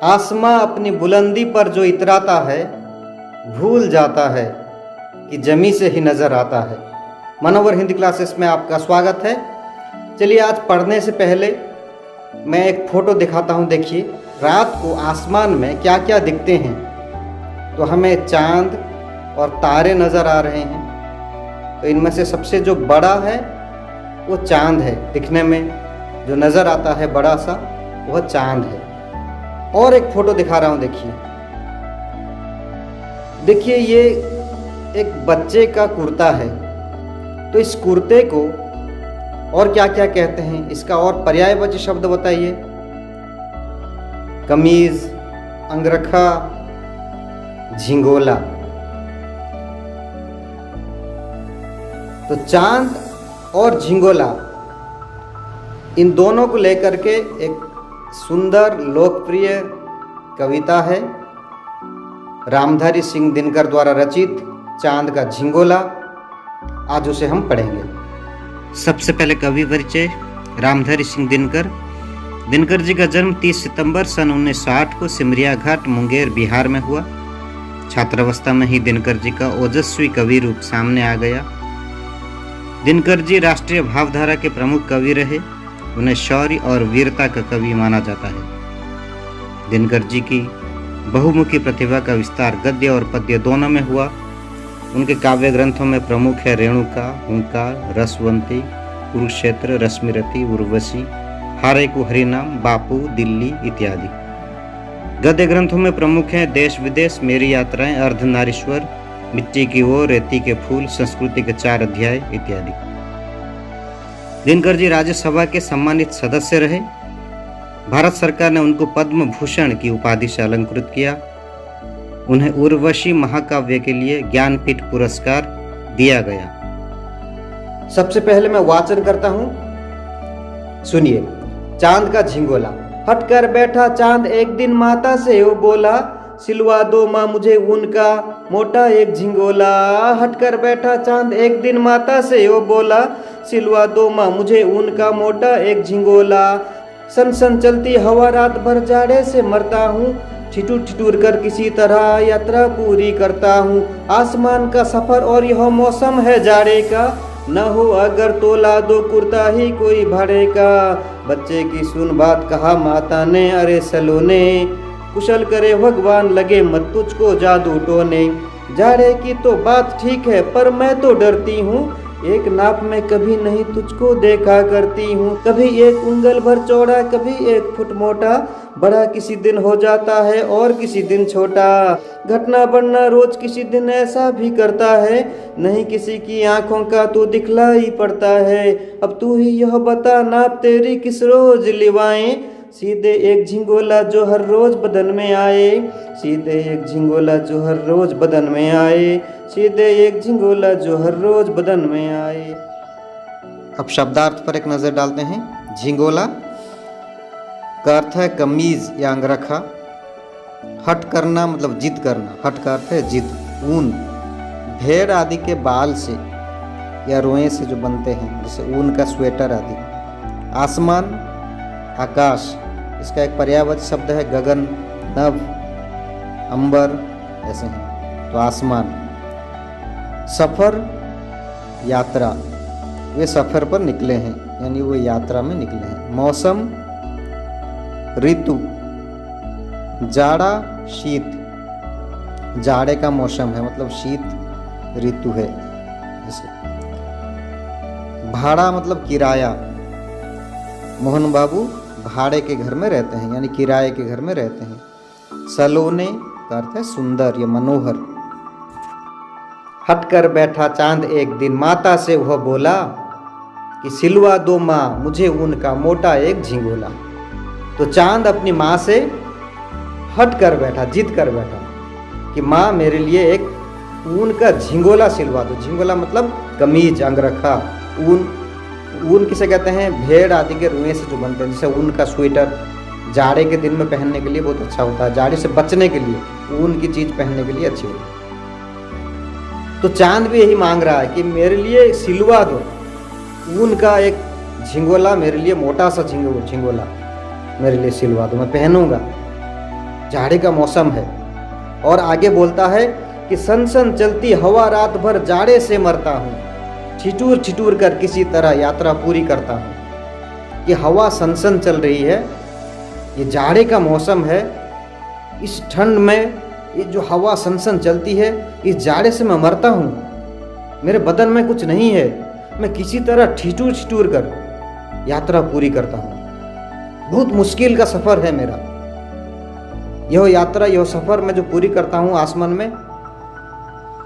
आसमां अपनी बुलंदी पर जो इतराता है, भूल जाता है कि जमी से ही नज़र आता है। मनोवर हिंदी क्लासेस में आपका स्वागत है। चलिए, आज पढ़ने से पहले मैं एक फ़ोटो दिखाता हूँ। देखिए, रात को आसमान में क्या क्या दिखते हैं। तो हमें चांद और तारे नज़र आ रहे हैं। तो इनमें से सबसे जो बड़ा है वो चांद है। दिखने में जो नज़र आता है बड़ा सा, वह चांद है। और एक फ़ोटो दिखा रहा हूँ। देखिए, ये एक बच्चे का कुर्ता है। तो इस कुर्ते को और क्या क्या कहते हैं, इसका और पर्यायवाची शब्द बताइए। कमीज, अंगरखा, झिंगोला। तो चांद और झिंगोला, इन दोनों को लेकर के एक सुंदर लोकप्रिय कविता है, रामधारी सिंह दिनकर द्वारा रचित चांद का झिंगोला। आज उसे हम पढ़ेंगे। सबसे पहले कवि परिचय। रामधारी सिंह दिनकर। दिनकर जी का जन्म 30 सितंबर सन 1908 को सिमरिया घाट, मुंगेर, बिहार में हुआ। छात्रावस्था में ही दिनकर जी का ओजस्वी कवि रूप सामने आ गया। दिनकर जी राष्ट्रीय भावधारा के प्रमुख कवि रहे। उन्हें शौर्य और वीरता का कवि माना जाता है। दिनकर जी की बहुमुखी प्रतिभा का विस्तार गद्य और पद्य दोनों में हुआ। उनके काव्य ग्रंथों में प्रमुख है रेणुका, हुंकार, रसवंती, कुरुक्षेत्र, रश्मिरति, उर्वशी, हारे को हरिनाम, बापू, दिल्ली इत्यादि। गद्य ग्रंथों में प्रमुख हैं देश विदेश, मेरी यात्राएं, अर्धनारीश्वर, मिट्टी की ओर, रेती के फूल, संस्कृति के 4 अध्याय इत्यादि। दिनकर जी राज्यसभा के सम्मानित सदस्य रहे। भारत सरकार ने उनको पद्म भूषण की उपाधि से अलंकृत किया। उन्हें उर्वशी महाकाव्य के लिए ज्ञानपीठ पुरस्कार दिया गया। सबसे पहले मैं वाचन करता हूं, सुनिए। चांद का झिंगोला। हटकर बैठा चांद एक दिन माता से वो बोला, सिलवा दो माँ मुझे ऊन का मोटा एक झिंगोला। हटकर बैठा चांद एक दिन माता से वो बोला, सिलवा दो माँ मुझे ऊन का मोटा एक झिंगोला। सन सन चलती हवा रात भर जाड़े से मरता हूँ, ठिठुर ठिठुर कर किसी तरह यात्रा पूरी करता हूँ। आसमान का सफर और यह मौसम है जाड़े का, न हो अगर तो ला दो कुर्ता ही कोई भाड़े का। बच्चे की सुन बात कहा माता ने, अरे सलोने, कुशल करे भगवान लगे मत तुझको जादू टोने। जाड़े की तो बात ठीक है पर मैं तो डरती हूँ, एक नाप में कभी नहीं तुझको देखा करती हूँ। कभी एक उंगल भर चौड़ा, कभी 1 फुट मोटा, बड़ा किसी दिन हो जाता है और किसी दिन छोटा। घटना बढ़ना रोज किसी दिन ऐसा भी करता है, नहीं किसी की आंखों का तो दिखलाई पड़ता है। अब तू ही यह बता नाप तेरी किस रोज लिवाएं, सीधे एक झिंगोला जो हर रोज बदन में आए। सीधे एक झिंगोला जो हर रोज बदन में आए। सीधे एक झिंगोला जो हर रोज बदन में आए। अब शब्दार्थ पर एक नजर डालते हैं। झिंगोला का अर्थ है कमीज या अंगरखा। हट करना मतलब जिद करना। हट का अर्थ है जिद। ऊन, भेड़ आदि के बाल से या रोए से जो बनते हैं, जैसे ऊन का स्वेटर आदि। आसमान, आकाश, इसका एक पर्यायवाची शब्द है गगन, नभ, अंबर, ऐसे हैं। तो आसमान। सफर, यात्रा, वे सफर पर निकले हैं, यानी वो यात्रा में निकले हैं। मौसम, ऋतु, जाड़ा, शीत, जाड़े का मौसम है मतलब शीत ऋतु है जैसे। भाड़ा मतलब किराया। मोहन बाबू भाड़े के घर में रहते हैं, यानी किराए के घर में रहते हैं। सलोने का अर्थ है सुंदर या मनोहर। हटकर बैठा चांद एक दिन माता से वह बोला, कि सिलवा दो माँ मुझे ऊन का मोटा एक झिंगोला। तो चांद अपनी माँ से हट कर बैठा, जिद कर बैठा कि माँ मेरे लिए एक ऊन का झिंगोला सिलवा दो। झिंगोला मतलब कमीज, अंगरखा। ऊन किसे कहते हैं? भेड़ आदि के रुएं से जो बनते हैं, जैसे ऊन का स्वेटर जाड़े के दिन में पहनने के लिए बहुत अच्छा होता है। जाड़े से बचने के लिए ऊन की चीज पहनने के लिए अच्छी होती है। तो चांद भी यही मांग रहा है कि मेरे लिए सिलवा दो ऊन का एक झिंगोला, मेरे लिए मोटा सा झिंगोला मेरे लिए सिलवा दो, मैं पहनूंगा। जाड़े का मौसम है। और आगे बोलता है कि सन सन चलती हवा रात भर जाड़े से मरता हूँ, ठिठुर ठिठुर कर किसी तरह यात्रा पूरी करता हूँ। कि हवा सन सन चल रही है, ये जाड़े का मौसम है, इस ठंड में ये जो हवा सन सन चलती है, इस जाड़े से मैं मरता हूँ, मेरे बदन में कुछ नहीं है, मैं किसी तरह ठिठुर ठिठुर कर यात्रा पूरी करता हूँ। बहुत मुश्किल का सफ़र है मेरा, यह यात्रा, यह सफ़र मैं जो पूरी करता हूँ आसमान में,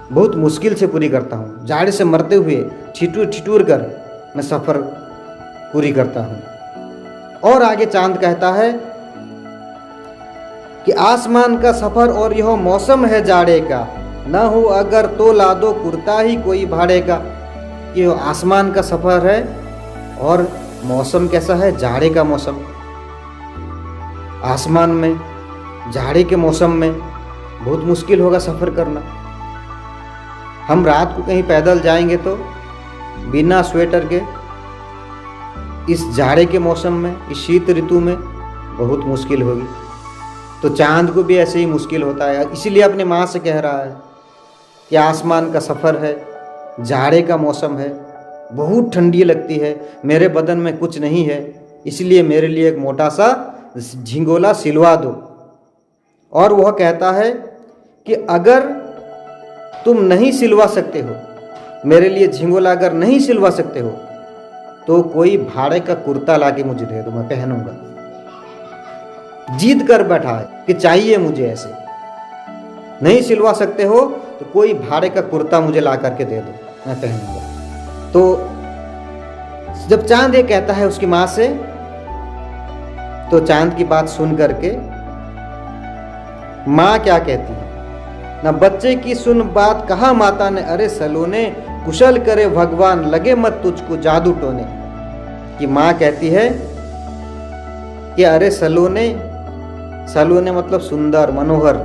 बहुत मुश्किल से पूरी करता हूँ। जाड़े से मरते हुए ठिठुर ठिठुर कर मैं सफ़र पूरी करता हूँ। और आगे चांद कहता है कि आसमान का सफ़र और यह मौसम है जाड़े का, न हो अगर तो ला दो कुर्ता ही कोई भाड़े का। ये आसमान का सफ़र है और मौसम कैसा है, जाड़े का मौसम। आसमान में जाड़े के मौसम में बहुत मुश्किल होगा सफ़र करना। हम रात को कहीं पैदल जाएंगे तो बिना स्वेटर के इस जाड़े के मौसम में, इस शीत ऋतु में बहुत मुश्किल होगी। तो चांद को भी ऐसे ही मुश्किल होता है, इसीलिए अपने माँ से कह रहा है कि आसमान का सफ़र है, जाड़े का मौसम है, बहुत ठंडी लगती है, मेरे बदन में कुछ नहीं है, इसलिए मेरे लिए एक मोटा सा झिंगोला सिलवा दो। और वह कहता है कि अगर तुम नहीं सिलवा सकते हो, मेरे लिए झिंगोला अगर नहीं सिलवा सकते हो, तो कोई भाड़े का कुर्ता लाके मुझे दे दो, मैं पहनूंगा। जिद कर बैठा है कि चाहिए मुझे ऐसे। नहीं सिलवा सकते हो तो कोई भाड़े का कुर्ता मुझे ला करके दे दो, मैं पहनूंगा। तो जब चांद ये कहता है उसकी माँ से, तो चांद की बात सुन करके माँ क्या कहती है, न बच्चे की सुन बात कहा माता ने, अरे सलोने कुशल करे भगवान लगे मत तुझको जादू टोने। कि माँ कहती है कि अरे सलोने, सलोने मतलब सुंदर मनोहर,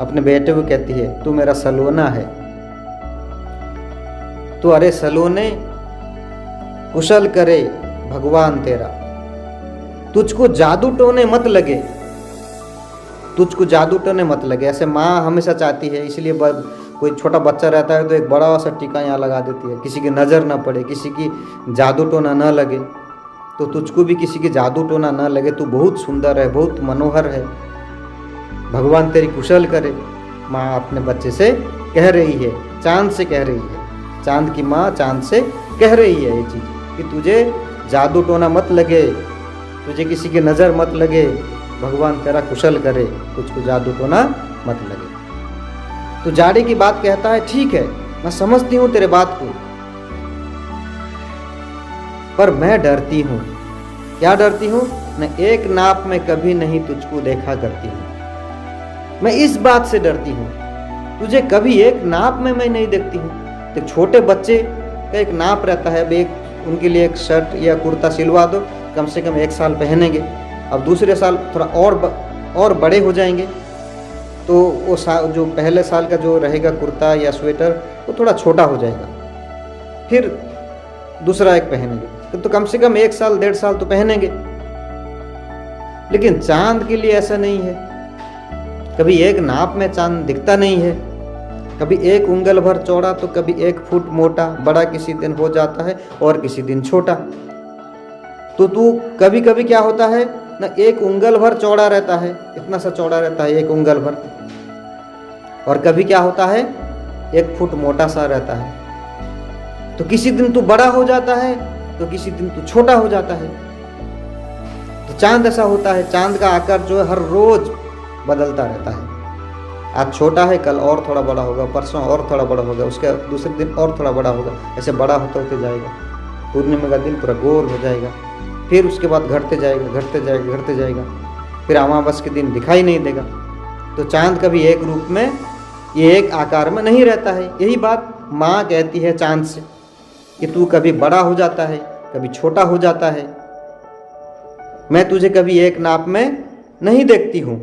अपने बेटे को कहती है तू मेरा सलोना है। तो अरे सलोने कुशल करे भगवान तेरा, तुझको जादू टोने मत लगे, तुझको जादू टोने मत लगे। ऐसे माँ हमेशा चाहती है, इसलिए कोई छोटा बच्चा रहता है तो एक बड़ा सा टीका यहाँ लगा देती है, किसी की नज़र ना पड़े, किसी की जादू टोना ना लगे। तो तुझको भी किसी की जादू टोना ना लगे, तू बहुत सुंदर है, बहुत मनोहर है, भगवान तेरी कुशल करे। माँ अपने बच्चे से कह रही है, चांद से कह रही है, चांद की माँ चांद से कह रही है ये चीज़ कि तुझे जादू टोना मत लगे, तुझे किसी की नज़र मत लगे, भगवान तेरा कुशल करे, तुझको जादू टोना मत लगे। तो जाड़े की बात कहता है, ठीक है मैं समझती हूँ तेरे बात को, पर मैं डरती हूँ। क्या डरती हूँ? मैं एक नाप में कभी नहीं तुझको देखा करती हूँ। मैं इस बात से डरती हूँ, तुझे कभी एक नाप में मैं नहीं देखती हूँ। तो छोटे बच्चे का एक नाप रहता है, एक उनके लिए एक शर्ट या कुर्ता सिलवा दो, कम से कम 1 साल पहनेंगे। अब दूसरे साल थोड़ा और बड़े हो जाएंगे तो वो जो पहले साल का जो रहेगा कुर्ता या स्वेटर वो थोड़ा छोटा हो जाएगा, फिर दूसरा एक पहनेंगे, तो कम से कम 1 साल 1.5 साल तो पहनेंगे। लेकिन चांद के लिए ऐसा नहीं है, कभी एक नाप में चांद दिखता नहीं है, कभी 1 उंगल भर चौड़ा तो कभी 1 फुट मोटा, बड़ा किसी दिन हो जाता है और किसी दिन छोटा। तो तू कभी कभी क्या होता है ना, 1 उंगल भर चौड़ा रहता है, इतना सा चौड़ा रहता है 1 उंगल भर, और कभी क्या होता है 1 फुट मोटा सा रहता है। तो किसी दिन तू बड़ा हो जाता है तो किसी दिन तू छोटा हो जाता है। तो चांद ऐसा होता है, चांद का आकार जो है हर रोज बदलता रहता है। आज छोटा है, कल और थोड़ा बड़ा होगा, परसों और थोड़ा बड़ा होगा, उसके दूसरे दिन और थोड़ा बड़ा होगा, ऐसे बड़ा होते होते जाएगा। पूर्णिमा का दिन पूरा गोल हो जाएगा, फिर उसके बाद घटते जाएगा घटते जाएगा घटते जाएगा, फिर अमावस के दिन दिखाई नहीं देगा। तो चांद कभी एक रूप में, ये एक आकार में नहीं रहता है। यही बात माँ कहती है चांद से कि तू कभी बड़ा हो जाता है, कभी छोटा हो जाता है, मैं तुझे कभी एक नाप में नहीं देखती हूँ।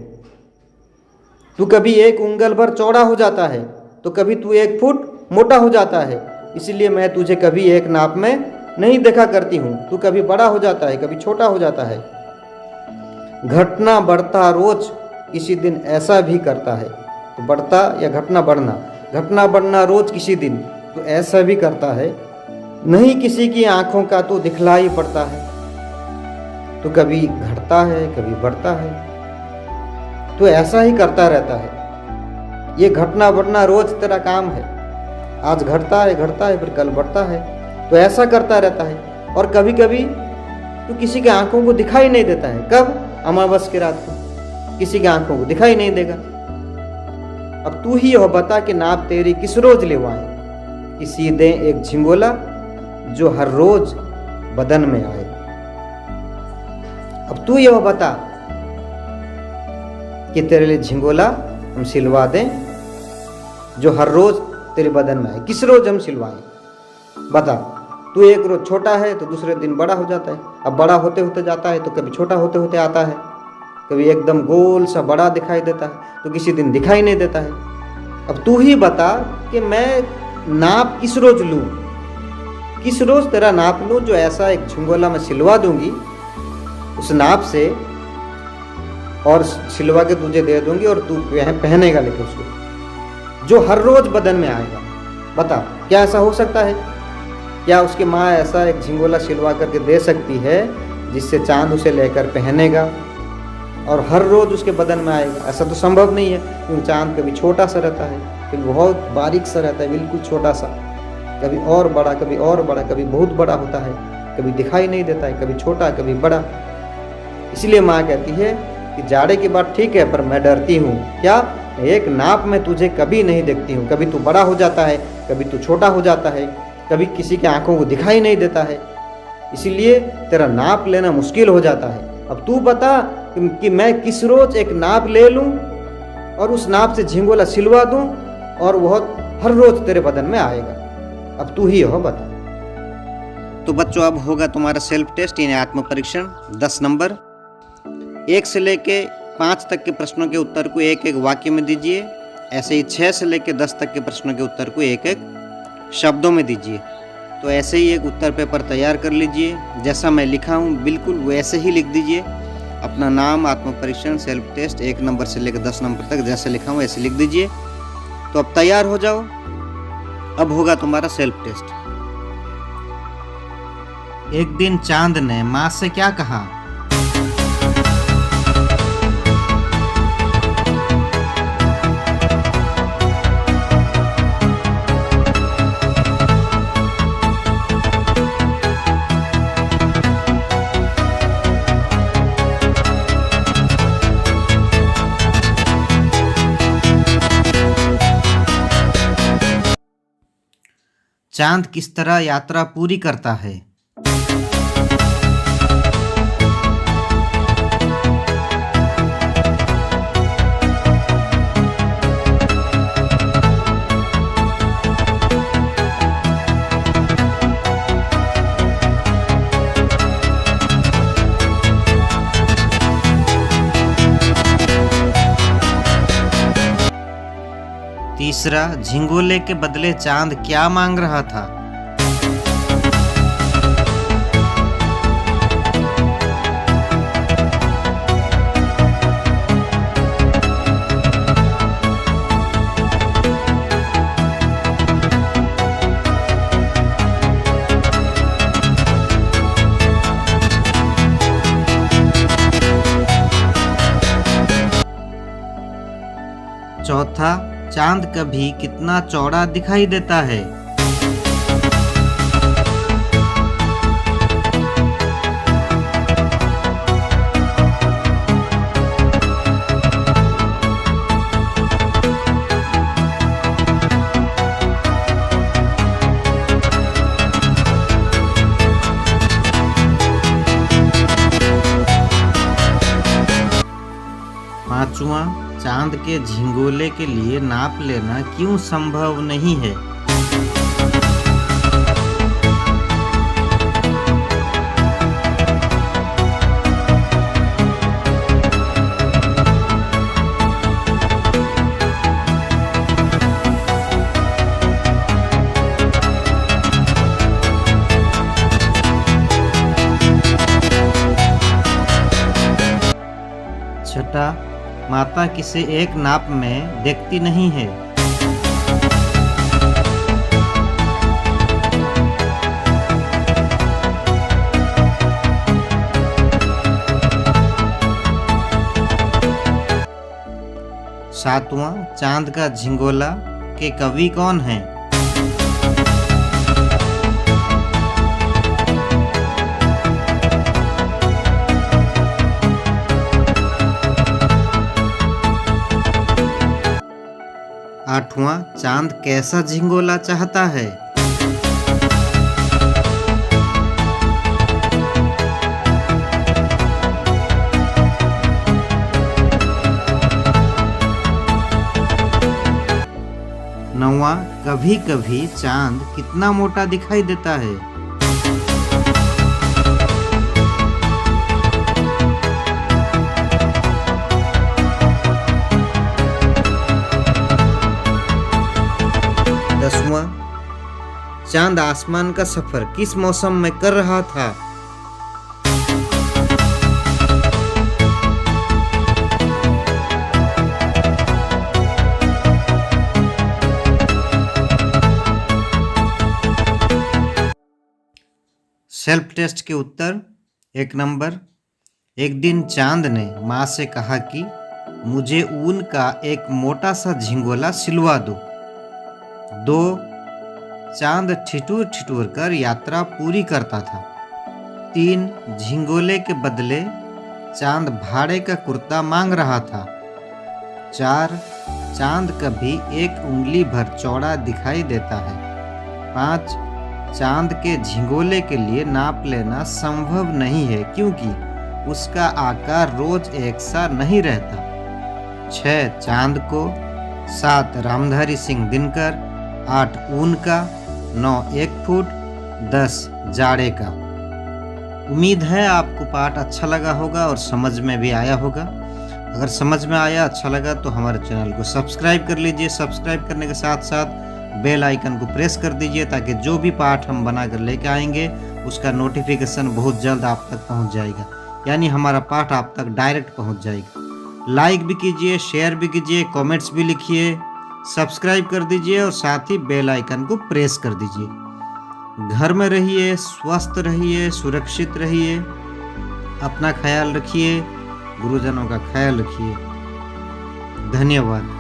तू कभी 1 उंगल भर चौड़ा हो जाता है तो कभी तू 1 फुट मोटा हो जाता है, इसलिए मैं तुझे कभी एक नाप में नहीं देखा करती हूँ। तू कभी बड़ा हो जाता है, कभी छोटा हो जाता है। घटना बढ़ता रोज किसी दिन ऐसा भी करता है तो बढ़ता, या घटना बढ़ना रोज किसी दिन तो ऐसा भी करता है, नहीं किसी की आंखों का तो दिखलाई पड़ता है। तो कभी घटता है कभी बढ़ता है, तो ऐसा ही करता रहता है। ये घटना बढ़ना रोज तेरा काम है, आज घटता है फिर कल बढ़ता है, तो ऐसा करता रहता है। और कभी कभी तो किसी के आंखों को दिखाई नहीं देता है। कब? अमावस की रात को किसी की आंखों को दिखाई नहीं देगा। अब तू ही यह बता कि नाप तेरी किस रोज लेवाएं, किसी दे एक झिंगोला जो हर रोज बदन में आए। अब तू यह बता कि तेरे लिए झिंगोला हम सिलवा दें जो हर रोज तेरे बदन में आए। किस रोज हम सिलवाएं बता। तू एक रोज छोटा है तो दूसरे दिन बड़ा हो जाता है। अब बड़ा होते होते जाता है तो कभी छोटा होते होते आता है, कभी एकदम गोल सा बड़ा दिखाई देता है तो किसी दिन दिखाई नहीं देता है। अब तू ही बता कि मैं नाप किस रोज लूं, किस रोज तेरा नाप लूं जो ऐसा एक झिंगोला मैं सिलवा दूंगी उस नाप से, और सिलवा के तुझे दे दूंगी और तू पहनेगा लेके उसको, जो हर रोज बदन में आएगा। बता क्या ऐसा हो सकता है? क्या उसकी माँ ऐसा एक झिंगोला सिलवा करके दे सकती है जिससे चांद उसे लेकर पहनेगा और हर रोज उसके बदन में आएगा? ऐसा तो संभव नहीं है, क्योंकि चांद कभी छोटा सा रहता है, कभी बहुत बारीक सा रहता है, बिल्कुल छोटा सा, कभी और बड़ा, कभी और बड़ा, कभी बहुत बड़ा होता है, कभी दिखाई नहीं देता है, कभी छोटा कभी बड़ा। इसलिए माँ कहती है कि जाड़े की बात ठीक है पर मैं डरती हूँ। क्या? एक नाप में तुझे कभी नहीं देखती हूँ। कभी तू बड़ा हो जाता है, कभी तू छोटा हो जाता है, कभी किसी की आंखों को दिखाई नहीं देता है, इसीलिए तेरा नाप लेना मुश्किल हो जाता है। अब तू बता कि मैं किस रोज एक नाप ले लूं और उस नाप से झिंगोला सिलवा दूं और वह हर रोज तेरे बदन में आएगा। अब तू ही हो बता। तो बच्चों अब होगा तुम्हारा सेल्फ टेस्ट यानी आत्म परीक्षण। 10 नंबर 1 से लेके 5 तक के प्रश्नों के उत्तर को एक एक वाक्य में दीजिए। ऐसे ही 6 से लेके 10 तक के प्रश्नों के उत्तर को एक एक शब्दों में दीजिए। तो ऐसे ही एक उत्तर पेपर तैयार कर लीजिए, जैसा मैं लिखा हूँ बिल्कुल वैसे ही लिख दीजिए। अपना नाम, आत्म परीक्षण, सेल्फ टेस्ट 1 नंबर से लेकर 10 नंबर तक जैसे लिखा हूँ ऐसे लिख दीजिए। तो अब तैयार हो जाओ, अब होगा तुम्हारा सेल्फ टेस्ट। एक दिन चांद ने माँ से क्या कहा? चांद किस तरह यात्रा पूरी करता है? तीसरा, झिंगोले के बदले चांद क्या मांग रहा था? चौथा, चांद कभी कितना चौड़ा दिखाई देता है? पांचवा, चांद के झिंगोले के लिए नाप लेना क्यों संभव नहीं है? छठा, माता किसे एक नाप में देखती नहीं है। सातवां, चांद का झिंगोला के कवि कौन हैं? आठवां, चांद कैसा झिंगोला चाहता है? नौवां, कभी कभी चांद कितना मोटा दिखाई देता है? दसवां, चांद आसमान का सफर किस मौसम में कर रहा था? सेल्फ टेस्ट के उत्तर। 1 नंबर, एक दिन चांद ने माँ से कहा कि मुझे ऊन का एक मोटा सा झिंगोला सिलवा दो। 2, चांद ठिठुर ठिठुर कर यात्रा पूरी करता था। 3, झिंगोले के बदले चांद भाड़े का कुर्ता मांग रहा था। 4, चांद कभी एक उंगली भर चौड़ा दिखाई देता है। 5, चांद के झिंगोले के लिए नाप लेना संभव नहीं है क्योंकि उसका आकार रोज एक सा नहीं रहता। 6, चांद को। 7, रामधारी सिंह दिनकर। 8, ऊन का। 9, 1 फुट। 10, जाड़े का। उम्मीद है आपको पाठ अच्छा लगा होगा और समझ में भी आया होगा। अगर समझ में आया, अच्छा लगा तो हमारे चैनल को सब्सक्राइब कर लीजिए। सब्सक्राइब करने के साथ साथ बेल आइकन को प्रेस कर दीजिए ताकि जो भी पाठ हम बनाकर लेके आएंगे उसका नोटिफिकेशन बहुत जल्द आप तक पहुंच जाएगा, यानी हमारा पाठ आप तक डायरेक्ट पहुंच जाएगा। लाइक भी कीजिए, शेयर भी कीजिए, कमेंट्स भी लिखिए, सब्सक्राइब कर दीजिए और साथ ही बेल आइकन को प्रेस कर दीजिए। घर में रहिए, स्वस्थ रहिए, सुरक्षित रहिए, अपना ख्याल रखिए, गुरुजनों का ख्याल रखिए। धन्यवाद।